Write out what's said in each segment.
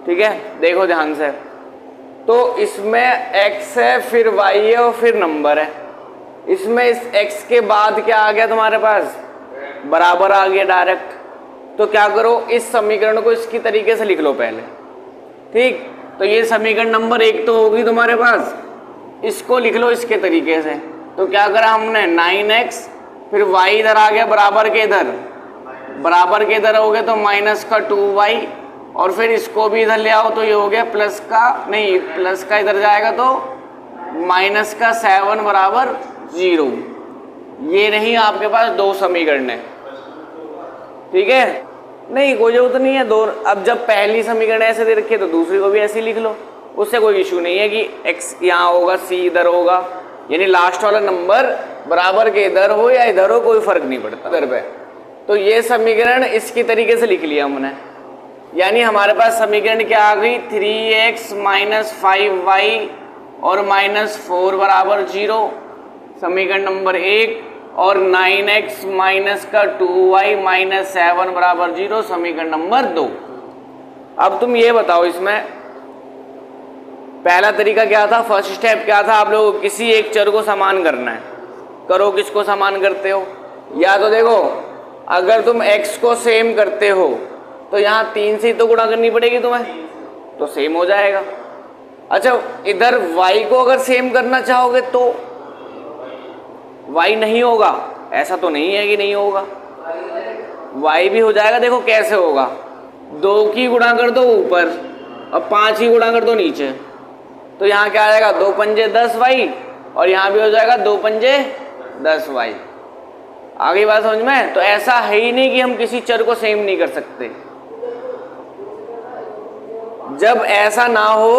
ठीक है, देखो ध्यान से। तो इसमें x है, फिर y है और फिर नंबर है। इसमें इस x के बाद क्या आ गया तुम्हारे पास, बराबर आ गया डायरेक्ट। तो क्या करो, इस समीकरण को इसकी तरीके से लिख लो पहले। ठीक, तो ये समीकरण नंबर 1 तो होगी तुम्हारे पास, इसको लिख लो इसके तरीके से। तो क्या करा हमने, 9x, फिर y इधर आ गया बराबर के इधर, बराबर के इधर हो गया तो माइनस का 2y, और फिर इसको भी इधर ले आओ तो ये हो गया प्लस का, नहीं प्लस का इधर जाएगा तो माइनस का 7 बराबर 0। ये नहीं आपके पास दो समीकरण है। ठीक है, नहीं कोई जरूरत नहीं है दो। अब जब पहली समीकरण ऐसे दे रखी है तो दूसरी को भी ऐसे ही लिख लो, उससे कोई इशू नहीं है कि x यहाँ होगा c इधर होगा, यानी लास्ट वाला नंबर बराबर के इधर हो या इधर हो कोई फर्क नहीं पड़ता इधर पे। तो ये समीकरण इसकी तरीके से लिख लिया हमने, यानी हमारे पास समीकरण क्या आ गई, 3x माइनस 5y और माइनस 4 बराबर 0, समीकरण नंबर 1, और 9x माइनस का 2y माइनस 7 बराबर 0, समीकरण नंबर 2। अब तुम ये बताओ, इसमें पहला तरीका क्या था, फर्स्ट स्टेप क्या था, आप लोग किसी एक चर को समान करना है। करो, किसको समान करते हो, या तो देखो अगर तुम x को सेम करते हो तो यहाँ 3 से ही तो गुणा करनी पड़ेगी तुम्हें, तो सेम हो जाएगा। अच्छा, इधर y को अगर सेम करना चाहोगे तो y नहीं होगा, ऐसा तो नहीं है कि नहीं होगा, y भी हो जाएगा। देखो कैसे होगा, 2 की गुणा कर दो ऊपर और 5 की गुणा कर दो नीचे, तो यहाँ क्या आ जाएगा, 2 पंजे 10y, और यहाँ भी हो जाएगा 2 पंजे 10y। आगे बात समझ में। तो ऐसा है ही नहीं कि हम किसी चर को सेम नहीं कर सकते। जब ऐसा ना हो,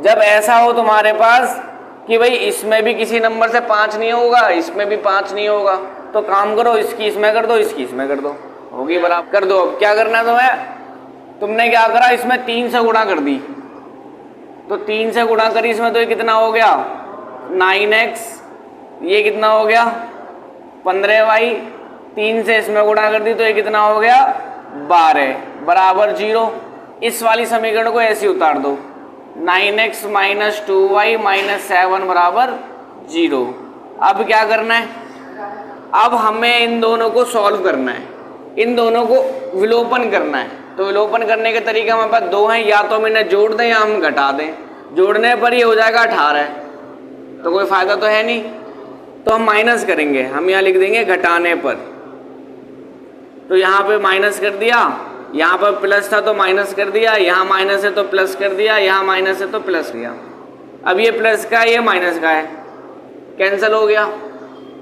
जब ऐसा हो तुम्हारे पास कि भाई इसमें भी किसी नंबर से 5 नहीं होगा, इसमें भी 5 नहीं होगा, तो काम करो, इसकी इसमें कर दो, इसकी इसमें कर दो, होगी बराबर कर दो। अब क्या करना है तुम्हें, तुमने क्या करा, इसमें 3 से गुणा कर दी, तो 3 से गुणा करी इसमें, तो ये कितना हो गया 9x, ये कितना हो गया 15y, 3 से इसमें गुणा कर दी तो ये कितना हो गया 12 बराबर 0। इस वाली समीकरण को ऐसे उतार दो, 9x माइनस 2y माइनस 7 बराबर 0। अब क्या करना है, अब हमें इन दोनों को सॉल्व करना है, इन दोनों को विलोपन करना है। तो विलोपन करने के तरीके हमारे पास दो हैं, या तो हम इन्हें जोड़ दें या हम घटा दें। जोड़ने पर ये हो जाएगा 18, तो कोई फायदा तो है नहीं, तो हम माइनस करेंगे, हम यहाँ लिख देंगे घटाने पर। तो यहाँ पे माइनस कर दिया, यहाँ पर प्लस था तो माइनस कर दिया, यहाँ माइनस है तो प्लस कर दिया, यहाँ माइनस है तो प्लस किया। अब ये प्लस का है, ये माइनस का है, कैंसिल हो गया,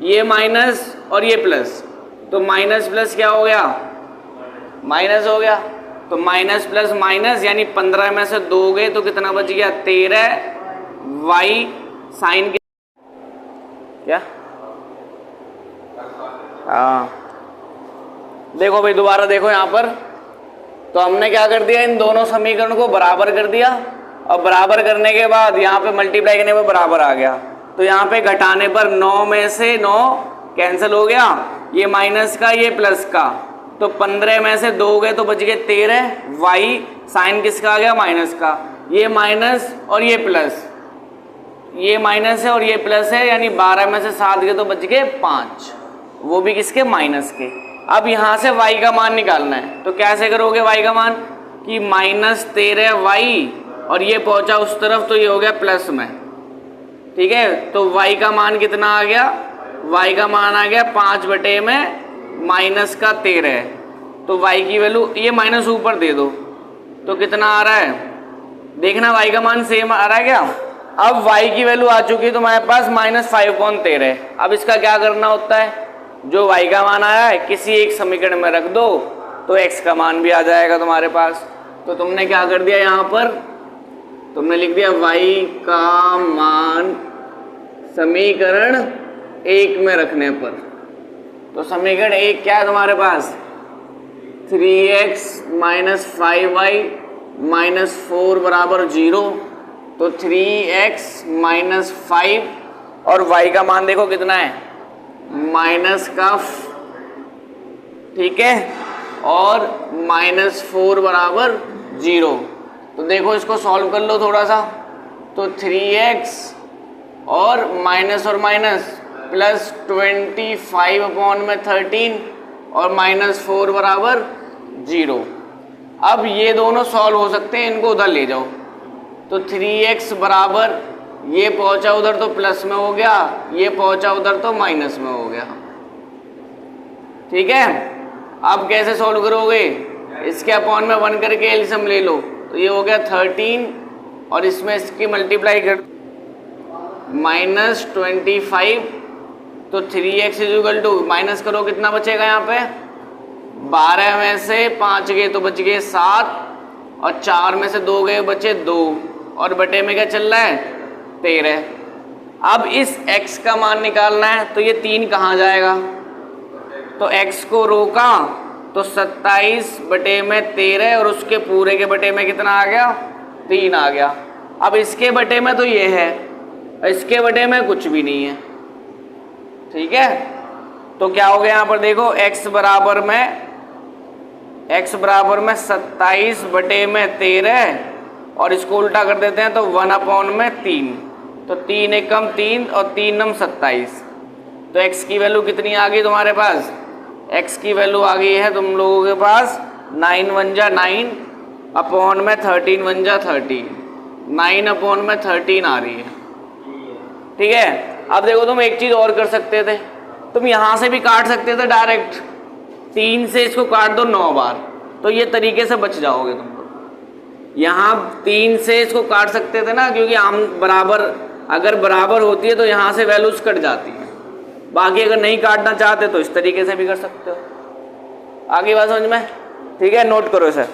ये माइनस और ये प्लस, तो माइनस प्लस क्या हो गया, माइनस हो गया। तो माइनस प्लस माइनस यानी 15 में से 2 गए तो कितना बच गया 13, y साइन क्या, हाँ देखो भाई दोबारा देखो यहाँ पर। तो हमने क्या कर दिया, इन दोनों समीकरण को बराबर कर दिया, और बराबर करने के बाद यहाँ पे मल्टीप्लाई करने पर बराबर आ गया। तो यहाँ पे घटाने पर 9 में से 9 कैंसिल हो गया, ये माइनस का ये प्लस का, तो 15 में से 2 गए तो बच गए 13, y साइन किसका आ गया माइनस का, ये माइनस और ये प्लस, ये माइनस है और ये प्लस है, यानी 12 में से 7 गए तो बच गए 5, वो भी किसके माइनस के। अब यहाँ से y का मान निकालना है, तो कैसे करोगे y का मान, कि माइनस 13y और ये पहुँचा उस तरफ तो ये हो गया प्लस में, ठीक है। तो y का मान कितना आ गया, y का मान आ गया 5 बटे में माइनस का 13, तो y की वैल्यू, ये माइनस ऊपर दे दो तो कितना आ रहा है, देखना y का मान सेम आ रहा है क्या। अब y की वैल्यू आ चुकी है तुम्हारे पास माइनस 5/13। अब इसका क्या करना होता है, जो y का मान आया है किसी एक समीकरण में रख दो तो x का मान भी आ जाएगा तुम्हारे पास। तो तुमने क्या कर दिया, यहाँ पर तुमने लिख दिया y का मान समीकरण 1 में रखने पर। तो समीकरण 1 क्या है तुम्हारे पास, 3x माइनस 5y माइनस 4 बराबर 0, तो 3x माइनस 5 और y का मान देखो कितना है माइनस का, ठीक है, और माइनस 4 बराबर 0। तो देखो इसको सॉल्व कर लो थोड़ा सा। तो 3x और माइनस प्लस 25/13 और -4 बराबर 0। अब ये दोनों सॉल्व हो सकते हैं, इनको उधर ले जाओ। तो 3x बराबर ये पहुंचा उधर तो प्लस में हो गया, ये पहुंचा उधर तो माइनस में हो गया। ठीक है, अब कैसे सॉल्व करोगे? इसके अपॉन में 1 करके एलसीएम ले लो। तो ये हो गया 13 और इसमें इसकी मल्टीप्लाई कर -25। तो 3x इक्वल टू माइनस करो, कितना बचेगा यहाँ पे? 12 में से 5 गए तो बच गए 7 और 4 में से 2 गए बचे 2 और बटे में क्या चल रहा है? 13। अब इस x का मान निकालना है, तो ये 3 कहाँ जाएगा? तो x को रोका तो 27/13 और उसके पूरे के बटे में कितना आ गया? 3 आ गया। अब इसके बटे में तो ये है, इसके बटे में कुछ भी नहीं है। ठीक है, तो क्या हो गया यहाँ पर देखो, x बराबर में 27/13 और इसको उल्टा कर देते हैं तो 1/3। तो 3 एकम 3 और 3 नम 27। तो x की वैल्यू कितनी आ गई तुम्हारे पास? x की वैल्यू आ गई है तुम लोगों के पास 9 1 जा 9 अपॉन में 13 1 जा 13, 9/13 आ रही है। ठीक है, अब देखो तुम एक चीज और कर सकते थे, तुम यहां से भी काट सकते थे डायरेक्ट। 3 से इसको काट दो 9 बार, तो ये तरीके से बच जाओगे तुम लोग। यहाँ 3 से इसको काट सकते थे ना, क्योंकि आम बराबर अगर बराबर होती है तो यहाँ से वैल्यूज कट जाती है। बाकी अगर नहीं काटना चाहते तो इस तरीके से भी कर सकते हो। आगे बात समझ में? ठीक है, नोट करो इसे।